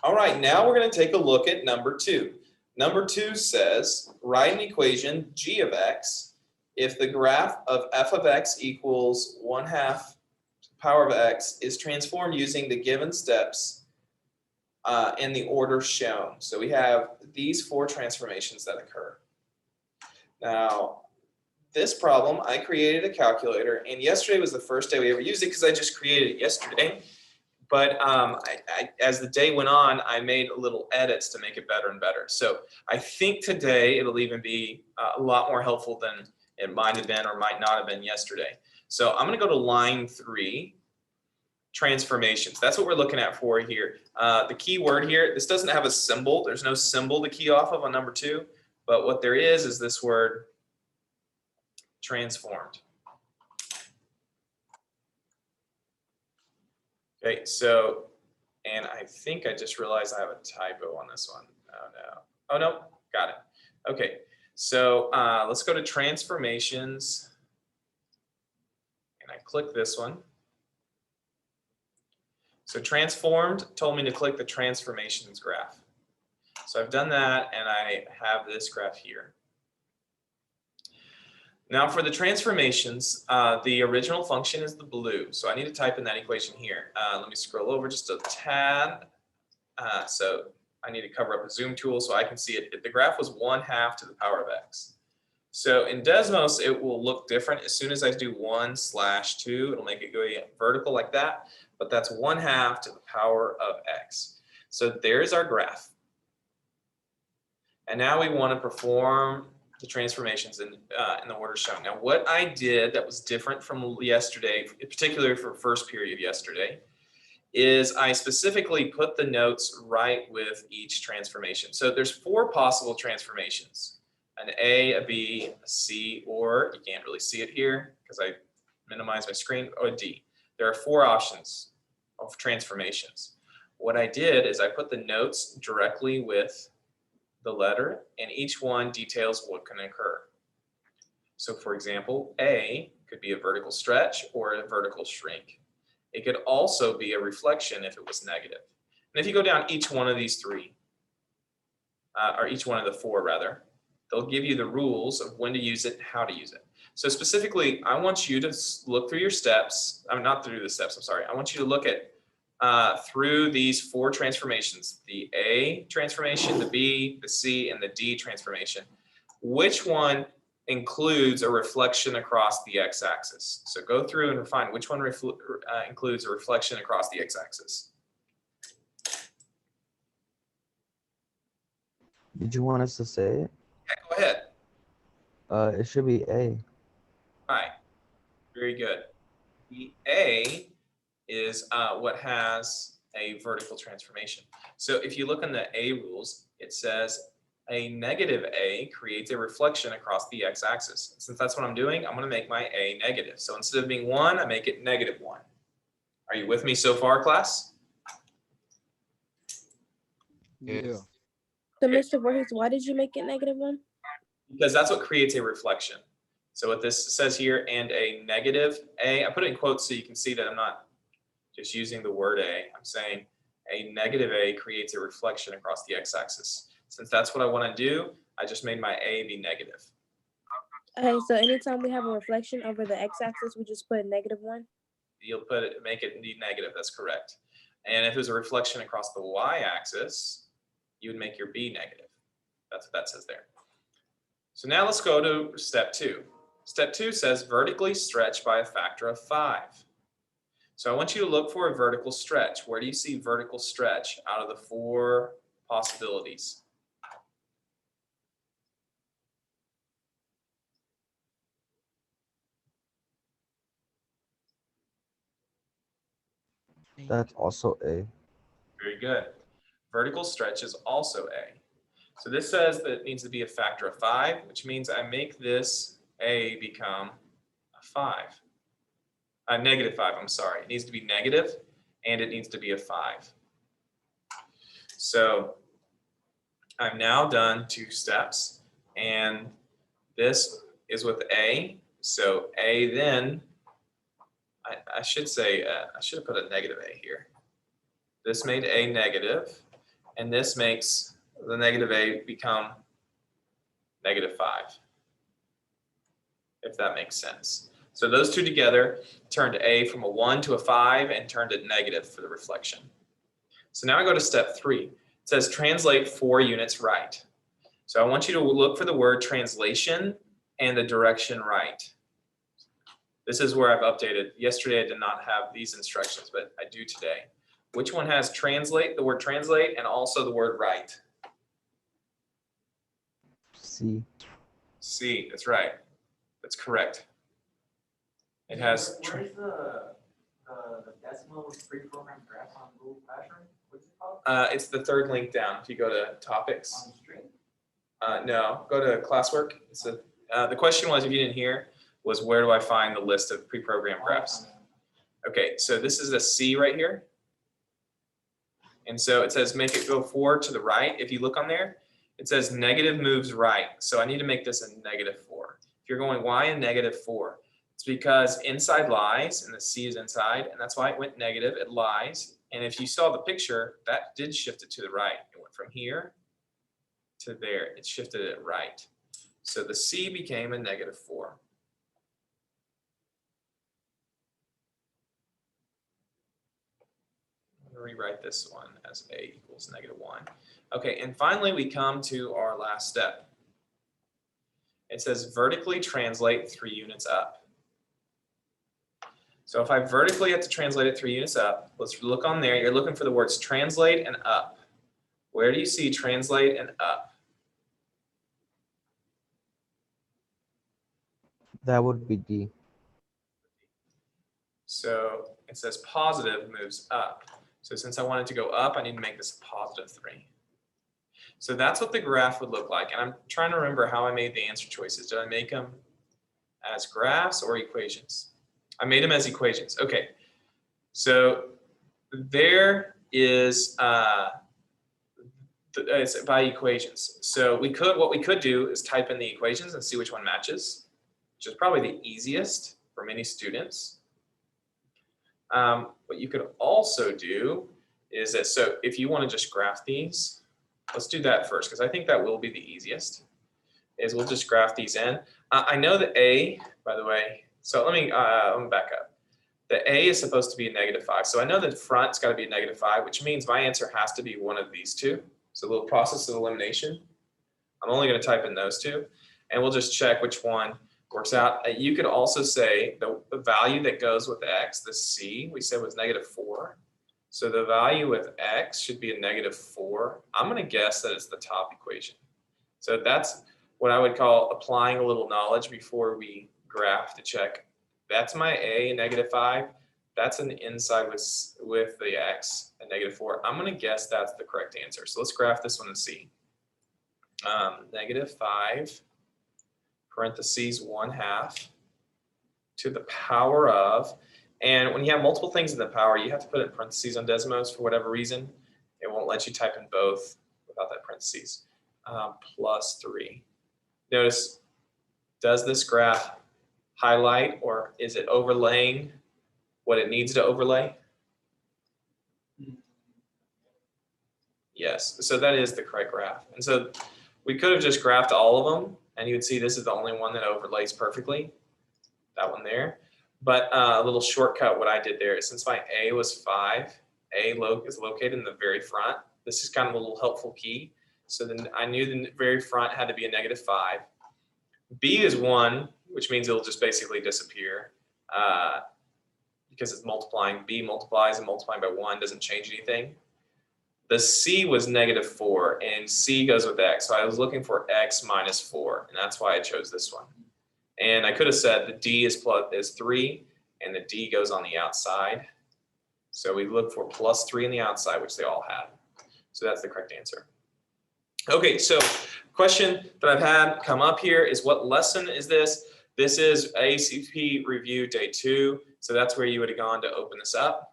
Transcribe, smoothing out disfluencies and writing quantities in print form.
All right, now we're going to take a look at number 2. Number 2 says, write an equation g of x if the graph of f of x equals 1/2 power of x is transformed using the given steps in the order shown. So we have these 4 transformations that occur. Now, this problem, I created a calculator, and yesterday was the first day we ever used it because I just created it yesterday. But as the day went on, I made little edits to make it better and better. So I think today it'll even be a lot more helpful than it might have been or might not have been yesterday. So I'm going to go to line 3, transformations. That's what we're looking at for here. The key word here, this doesn't have a symbol. There's no symbol to key off of on number 2. But what there is this word transformed. Okay, so, and I think I just realized I have a typo on this one. Oh no. Oh no, got it. Okay, so let's go to transformations. And I click this one. So transformed told me to click the transformations graph. So I've done that, and I have this graph here. Now for the transformations, the original function is the blue. So I need to type in that equation here. Let me scroll over just a tad. So I need to cover up a zoom tool so I can see it. The graph was 1/2 to the power of x. So in Desmos, it will look different. As soon as I do 1/2, it'll make it go vertical like that. But that's 1/2 to the power of x. So there's our graph. And now we want to perform the transformations in the order shown. Now, what I did that was different from yesterday, particularly for first period yesterday, is I specifically put the notes right with each transformation. So there's 4 possible transformations: an A, a B, a C, or you can't really see it here because I minimized my screen, or a D. There are 4 options of transformations. What I did is I put the notes directly with the letter, and each one details what can occur. So for example, A could be a vertical stretch or a vertical shrink. It could also be a reflection if it was negative. And if you go down each one of these 3, or each one of the 4 rather, they'll give you the rules of when to use it and how to use it. So specifically, I want you to look through your steps. I mean, not through the steps, I'm sorry. I want you to look at through these 4 transformations, the A transformation, the B, the C, and the D transformation. Which one includes a reflection across the x-axis? So go through and find which one includes a reflection across the x-axis. Did you want us to say it? Yeah, go ahead. It should be A. All right, very good. The A is what has a vertical transformation. So if you look in the A rules, it says a negative A creates a reflection across the x-axis. Since that's what I'm doing, I'm going to make my A negative. So instead of being 1, I make it -1. Are you with me so far, class? Yeah. So, Mr. Voorhees, why did you make it -1? Because that's what creates a reflection. So what this says here, and a negative A, I put it in quotes so you can see that I'm not just using the word A. I'm saying a negative A creates a reflection across the x-axis. Since that's what I want to do, I just made my A be negative. Okay, so anytime we have a reflection over the x-axis, we just put -1? You'll make it be negative, that's correct. And if it was a reflection across the y-axis, you would make your B negative. That's what that says there. So now let's go to step 2. Step 2 says vertically stretch by a factor of 5. So I want you to look for a vertical stretch. Where do you see vertical stretch out of the 4 possibilities? That's also A. Very good. Vertical stretch is also A. So this says that it needs to be a factor of 5, which means I make this A become a 5. -5, I'm sorry. It needs to be negative, and it needs to be a 5. So I've now done 2 steps, and this is with A. So A then, I should say, I should have put a negative A here. This made A negative, and this makes the negative a become -5, if that makes sense. So those two together turned a from a 1 to a 5 and turned it negative for the reflection. So now I go to step 3. It says translate 4 units right. So I want you to look for the word translation and the direction right. This is where I've updated. Yesterday I did not have these instructions, but I do today. Which one has translate, the word translate, and also the word right? C. C, that's right. That's correct. It has. Where's the decimal pre-programmed graph on Google Classroom? What's it called? It's the third link down. If you go to topics. On the screen? No, go to classwork. It's the question was, if you didn't hear, was where do I find the list of pre-programmed graphs? Okay, so this is a C right here. And so it says make it go forward to the right. If you look on there, it says negative moves right. So I need to make this a -4. If you're going, why a -4? It's because inside lies, and the C is inside, and that's why it went negative. It lies. And if you saw the picture, that did shift it to the right. It went from here to there. It shifted it right. So the C became a -4. I'm going to rewrite this one as A equals -1. Okay, and finally we come to our last step. It says vertically translate 3 units up. So if I vertically have to translate it 3 units up, let's look on there. You're looking for the words translate and up. Where do you see translate and up? That would be D. So it says positive moves up. So since I want it to go up, I need to make this a +3. So that's what the graph would look like. And I'm trying to remember how I made the answer choices. Did I make them as graphs or equations? I made them as equations. Okay. So there is, it's by equations. So what we could do is type in the equations and see which one matches, which is probably the easiest for many students. What you could also do is that, so if you want to just graph these, let's do that first, because I think that will be the easiest, is we'll just graph these in. I know that A, by the way, so let me back up. The A is supposed to be a -5. So I know that front's got to be a -5, which means my answer has to be one of these two. So a little process of elimination. I'm only going to type in those two, and we'll just check which one works out. You could also say the value that goes with X, the C, we said was -4. So the value with X should be a -4. I'm going to guess that it's the top equation. So that's what I would call applying a little knowledge before we graph to check. That's my A, -5. That's an inside with the X, a -4. I'm going to guess that's the correct answer. So let's graph this one and see. -5, parentheses 1/2 to the power of, and when you have multiple things in the power, you have to put it in parentheses on Desmos for whatever reason. It won't let you type in both without that parentheses. +3. Notice, does this graph highlight, or is it overlaying what it needs to overlay? Yes, so that is the correct graph. And so we could have just graphed all of them, and you would see this is the only one that overlays perfectly, that one there. But a little shortcut, what I did there is, since my A was 5, A is located in the very front. This is kind of a little helpful key. So then I knew the very front had to be a -5. B is 1, which means it'll just basically disappear because it's multiplying. B multiplies, and multiplying by 1 doesn't change anything. The C was -4, and C goes with X. So I was looking for X -4, and that's why I chose this one. And I could have said the D is 3, and the D goes on the outside. So we look for +3 on the outside, which they all had. So that's the correct answer. Okay, so question that I've had come up here is, what lesson is this? This is ACP review day 2. So that's where you would have gone to open this up.